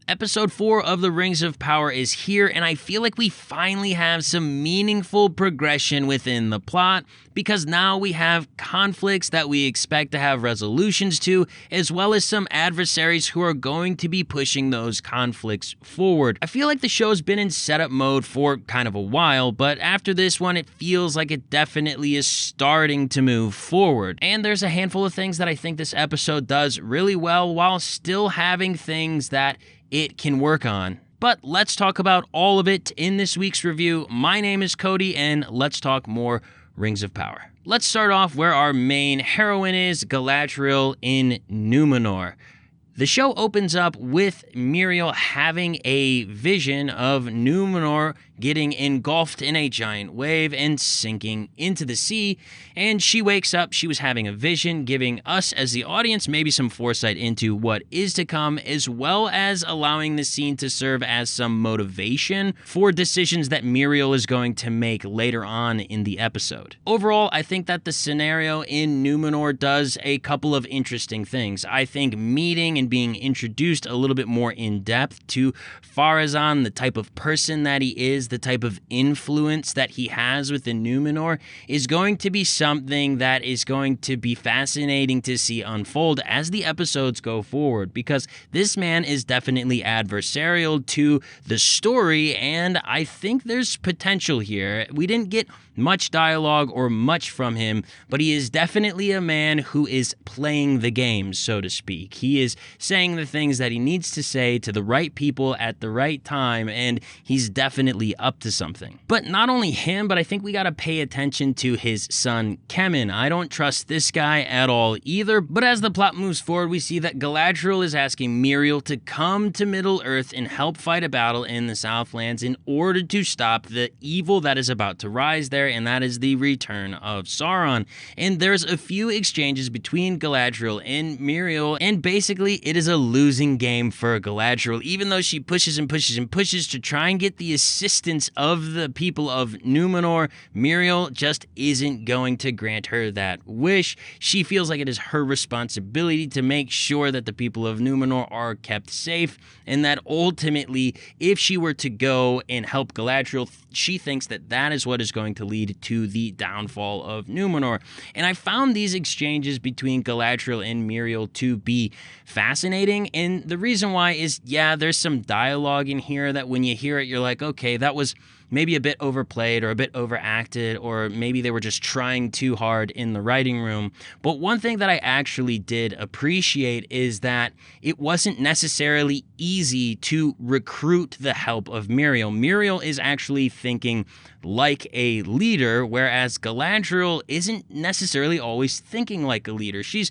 Episode 4 of the Rings of Power is here, and I feel like we finally have some meaningful progression within the plot, because now we have conflicts that we expect to have resolutions to, as well as some adversaries who are going to be pushing those conflicts forward. I feel like the show's been in setup mode for kind of a while, but after this one, it feels like it definitely is starting to move forward. And there's a handful of things that I think this episode does really well, while still having things that it can work on. But let's talk about all of it in this week's review. My name is Cody, and let's talk more Rings of Power. Let's start off where our main heroine is, Galadriel in Numenor. The show opens up with Miriel having a vision of Numenor getting engulfed in a giant wave and sinking into the sea, and she wakes up, she was having a vision, giving us as the audience maybe some foresight into what is to come, as well as allowing the scene to serve as some motivation for decisions that Miriel is going to make later on in the episode. Overall, I think that the scenario in Numenor does a couple of interesting things. I think meeting and being introduced a little bit more in depth to Pharazôn, the type of person that he is, the type of influence that he has within Numenor, is going to be something that is going to be fascinating to see unfold as the episodes go forward, because this man is definitely adversarial to the story, and I think there's potential here. We didn't get much dialogue or much from him, but he is definitely a man who is playing the game, so to speak. He is saying the things that he needs to say to the right people at the right time, and he's definitely up to something. But not only him, but I think we gotta pay attention to his son, Kemen. I don't trust this guy at all either, but as the plot moves forward, we see that Galadriel is asking Miriel to come to Middle-earth and help fight a battle in the Southlands in order to stop the evil that is about to rise there, and that is the return of Sauron. And there's a few exchanges between Galadriel and Miriel, and basically it is a losing game for Galadriel. Even though she pushes and pushes and pushes to try and get the assistance of the people of Numenor, Miriel just isn't going to grant her that wish. She feels like it is her responsibility to make sure that the people of Numenor are kept safe, and that ultimately, if she were to go and help Galadriel, she thinks that that is what is going to lead to the downfall of Numenor. And I found these exchanges between Galadriel and Miriel to be fascinating, and the reason why is, yeah, there's some dialogue in here that when you hear it, you're like, okay, that was maybe a bit overplayed or a bit overacted, or maybe they were just trying too hard in the writing room. But one thing that I actually did appreciate is that it wasn't necessarily easy to recruit the help of Miriel. Miriel is actually thinking like a leader, whereas Galadriel isn't necessarily always thinking like a leader. She's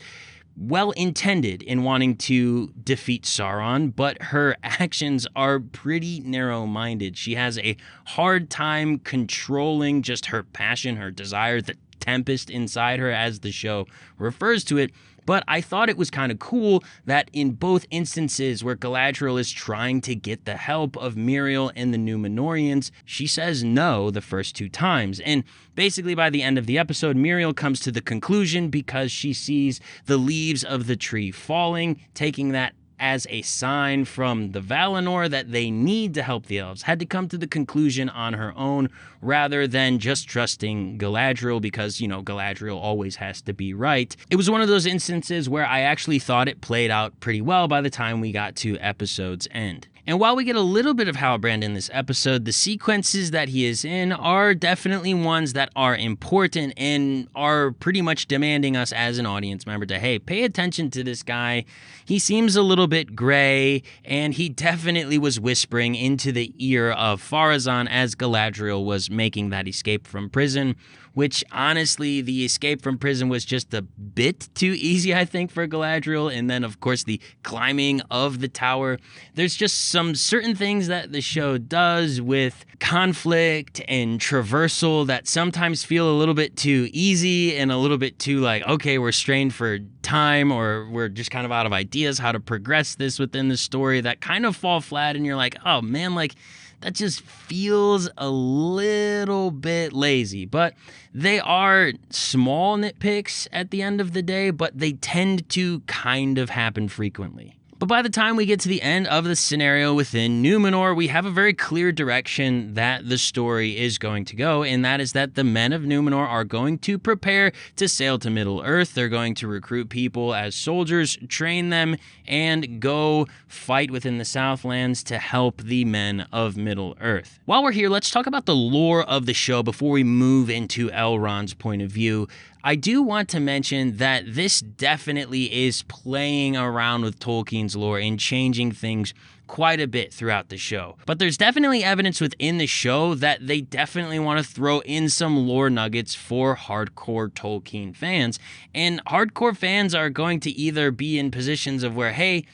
well-intended in wanting to defeat Sauron, but her actions are pretty narrow-minded. She has a hard time controlling just her passion, her desire, the tempest inside her, as the show refers to it. But I thought it was kind of cool that in both instances where Galadriel is trying to get the help of Miriel and the Númenóreans, she says no the first two times. And basically by the end of the episode, Miriel comes to the conclusion, because she sees the leaves of the tree falling, taking that as a sign from the Valinor that they need to help the elves, had to come to the conclusion on her own rather than just trusting Galadriel, because, you know, Galadriel always has to be right. It was one of those instances where I actually thought it played out pretty well by the time we got to episode's end. And while we get a little bit of Halbrand in this episode, the sequences that he is in are definitely ones that are important and are pretty much demanding us as an audience member to, hey, pay attention to this guy. He seems a little bit gray, and he definitely was whispering into the ear of Pharazôn as Galadriel was making that escape from prison, which honestly, the escape from prison was just a bit too easy, I think, for Galadriel. And then, of course, the climbing of the tower. There's just some certain things that the show does with conflict and traversal that sometimes feel a little bit too easy and a little bit too like, okay, we're strained for time, or we're just kind of out of ideas how to progress this within the story, that kind of fall flat, and you're like, oh man, like, that just feels a little bit lazy. But they are small nitpicks at the end of the day, but they tend to kind of happen frequently. But by the time we get to the end of the scenario within Numenor, we have a very clear direction that the story is going to go, and that is that the men of Numenor are going to prepare to sail to Middle-earth. They're going to recruit people as soldiers, train them, and go fight within the Southlands to help the men of Middle-earth. While we're here, let's talk about the lore of the show before we move into Elrond's point of view. I do want to mention that this definitely is playing around with Tolkien's lore and changing things quite a bit throughout the show. But there's definitely evidence within the show that they definitely want to throw in some lore nuggets for hardcore Tolkien fans. And hardcore fans are going to either be in positions of where, hey,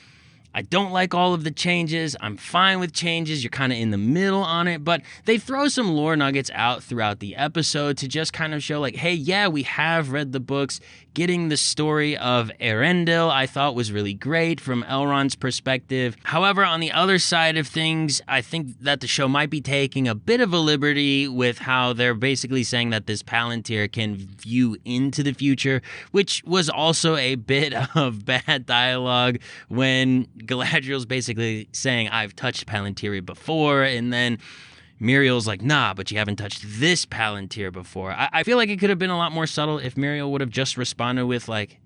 I don't like all of the changes, I'm fine with changes, you're kind of in the middle on it, but they throw some lore nuggets out throughout the episode to just kind of show like, hey, yeah, we have read the books. Getting the story of Eärendil, I thought was really great from Elrond's perspective. However, on the other side of things, I think that the show might be taking a bit of a liberty with how they're basically saying that this Palantir can view into the future, which was also a bit of bad dialogue when Galadriel's basically saying, I've touched Palantiri before, and then Muriel's like, nah, but you haven't touched this Palantir before. I feel like it could have been a lot more subtle if Muriel would have just responded with like,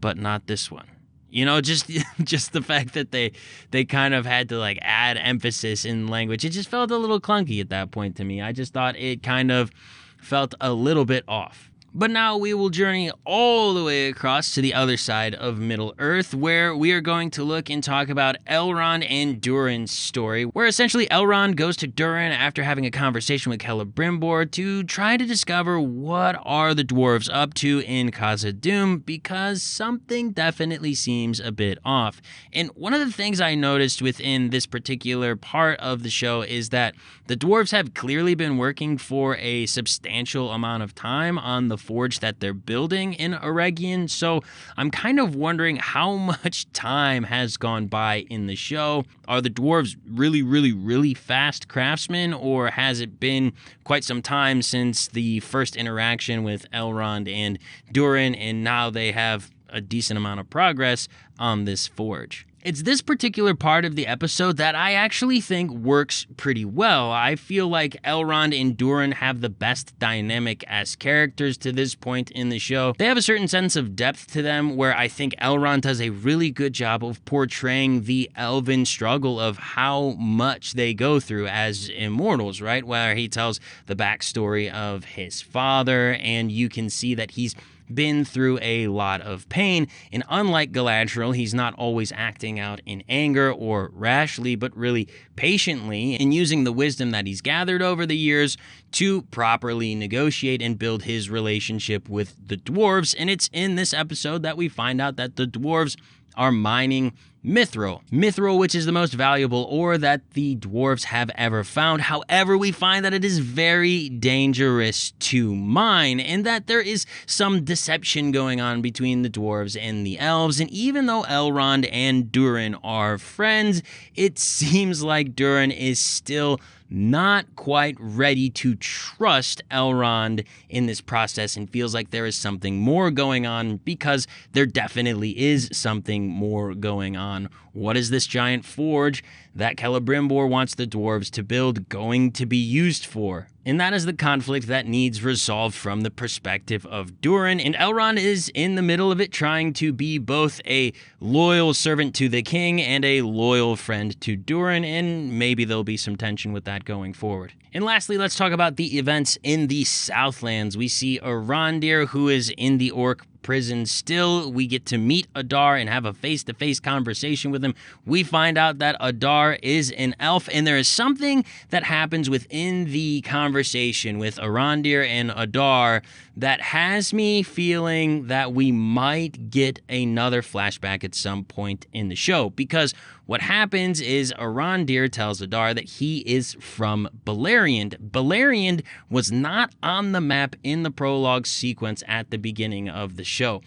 but not this one. You know, just the fact that they kind of had to like add emphasis in language. It just felt a little clunky at that point to me. I just thought it kind of felt a little bit off. But now we will journey all the way across to the other side of Middle-earth, where we are going to look and talk about Elrond and Durin's story, where essentially Elrond goes to Durin after having a conversation with Celebrimbor to try to discover what are the dwarves up to in Khazad-dûm, because something definitely seems a bit off. And one of the things I noticed within this particular part of the show is that the dwarves have clearly been working for a substantial amount of time on the forge that they're building in Eregion, so I'm kind of wondering how much time has gone by in the show. Are the dwarves really fast craftsmen, or has it been quite some time since the first interaction with Elrond and Durin, and now they have a decent amount of progress on this forge? It's this particular part of the episode that I actually think works pretty well. I feel like Elrond and Durin have the best dynamic as characters to this point in the show. They have a certain sense of depth to them where I think Elrond does a really good job of portraying the elven struggle of how much they go through as immortals, right? Where he tells the backstory of his father, and you can see that he's been through a lot of pain, and unlike Galadriel, he's not always acting out in anger or rashly, but really patiently and using the wisdom that he's gathered over the years to properly negotiate and build his relationship with the dwarves. And it's in this episode that we find out that the dwarves are mining mithril, which is the most valuable ore that the dwarves have ever found. However, we find that it is very dangerous to mine, and that there is some deception going on between the dwarves and the elves. And even though Elrond and Durin are friends, it seems like Durin is still not quite ready to trust Elrond in this process and feels like there is something more going on, because there definitely is something more going on. What is this giant forge that Celebrimbor wants the dwarves to build going to be used for? And that is the conflict that needs resolved from the perspective of Durin, and Elrond is in the middle of it, trying to be both a loyal servant to the king and a loyal friend to Durin, and maybe there'll be some tension with that going forward. And lastly, let's talk about the events in the Southlands. We see Arondir, who is in the orc prison still. We get to meet Adar and have a face-to-face conversation with him. We find out that Adar is an elf, and there is something that happens within the conversation with Arondir and Adar that has me feeling that we might get another flashback at some point in the show, because what happens is Arondir tells Adar that he is from Beleriand. Beleriand was not on the map in the prologue sequence at the beginning of the show.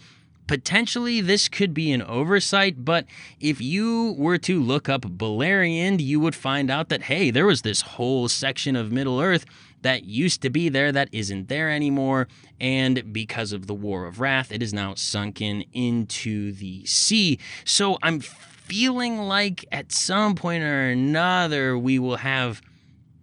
Potentially, this could be an oversight, but if you were to look up Beleriand, you would find out that, hey, there was this whole section of Middle-earth that used to be there that isn't there anymore, and because of the War of Wrath, it is now sunken into the sea. So I'm feeling like at some point or another we will have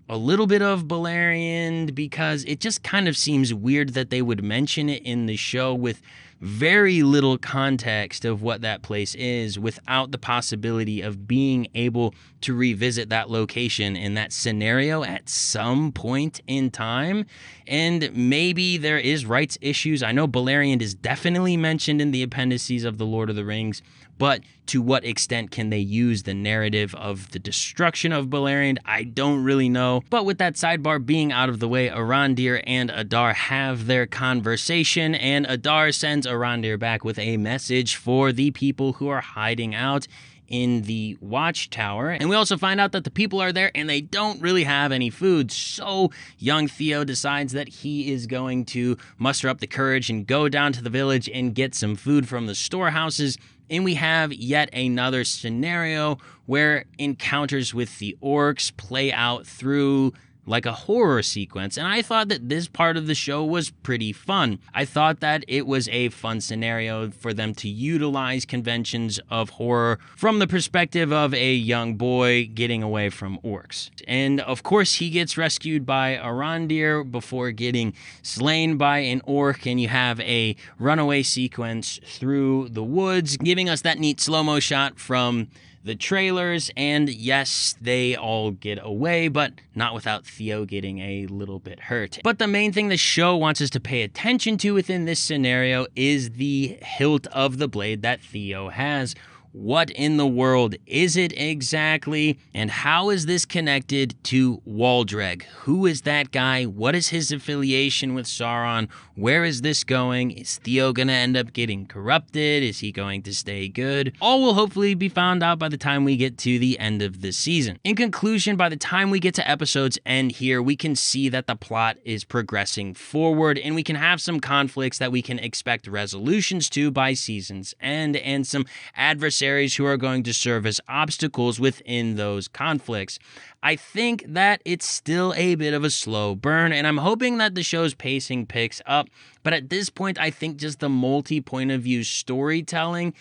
a little bit of Beleriand, because it just kind of seems weird that they would mention it in the show with very little context of what that place is, without the possibility of being able to revisit that location in that scenario at some point in time. And maybe there is rights issues. I know Beleriand is definitely mentioned in the appendices of The Lord of the Rings, but to what extent can they use the narrative of the destruction of Beleriand? I don't really know. But with that sidebar being out of the way, Arondir and Adar have their conversation, and Adar sends Arondir back with a message for the people who are hiding out in the watchtower. And we also find out that the people are there and they don't really have any food. So young Theo decides that he is going to muster up the courage and go down to the village and get some food from the storehouses. And we have yet another scenario where encounters with the orcs play out through like a horror sequence. And I thought that this part of the show was pretty fun. I thought that it was a fun scenario for them to utilize conventions of horror from the perspective of a young boy getting away from orcs. And of course, he gets rescued by Arondir before getting slain by an orc, and you have a runaway sequence through the woods, giving us that neat slow-mo shot from the trailers. And yes, they all get away, but not without Theo getting a little bit hurt. But the main thing the show wants us to pay attention to within this scenario is the hilt of the blade that Theo has. What in the world is it exactly? And how is this connected to Waldreg? Who is that guy? What is his affiliation with Sauron? Where is this going? Is Theo gonna end up getting corrupted? Is he going to stay good? All will hopefully be found out by the time we get to the end of the season. In conclusion, by the time we get to episode's end here, we can see that the plot is progressing forward, and we can have some conflicts that we can expect resolutions to by season's end, and some adversaries who are going to serve as obstacles within those conflicts. I think that it's still a bit of a slow burn, and I'm hoping that the show's pacing picks up, but at this point, I think just the multi-point of view storytelling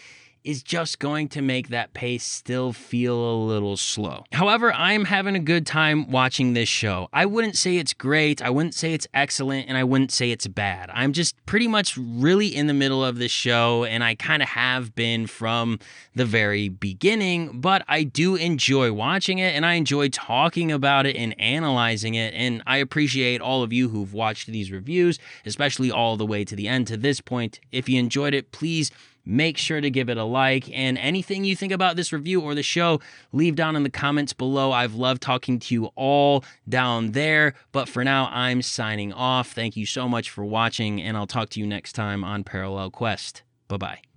is just going to make that pace still feel a little slow. However, I'm having a good time watching this show. I wouldn't say it's great, I wouldn't say it's excellent, and I wouldn't say it's bad. I'm just pretty much really in the middle of this show, and I kind of have been from the very beginning, but I do enjoy watching it, and I enjoy talking about it and analyzing it, and I appreciate all of you who've watched these reviews, especially all the way to the end to this point. If you enjoyed it, please make sure to give it a like, and anything you think about this review or the show, leave down in the comments below. I've loved talking to you all down there, but for now, I'm signing off. Thank you so much for watching, and I'll talk to you next time on Parallel Quest. Bye-bye.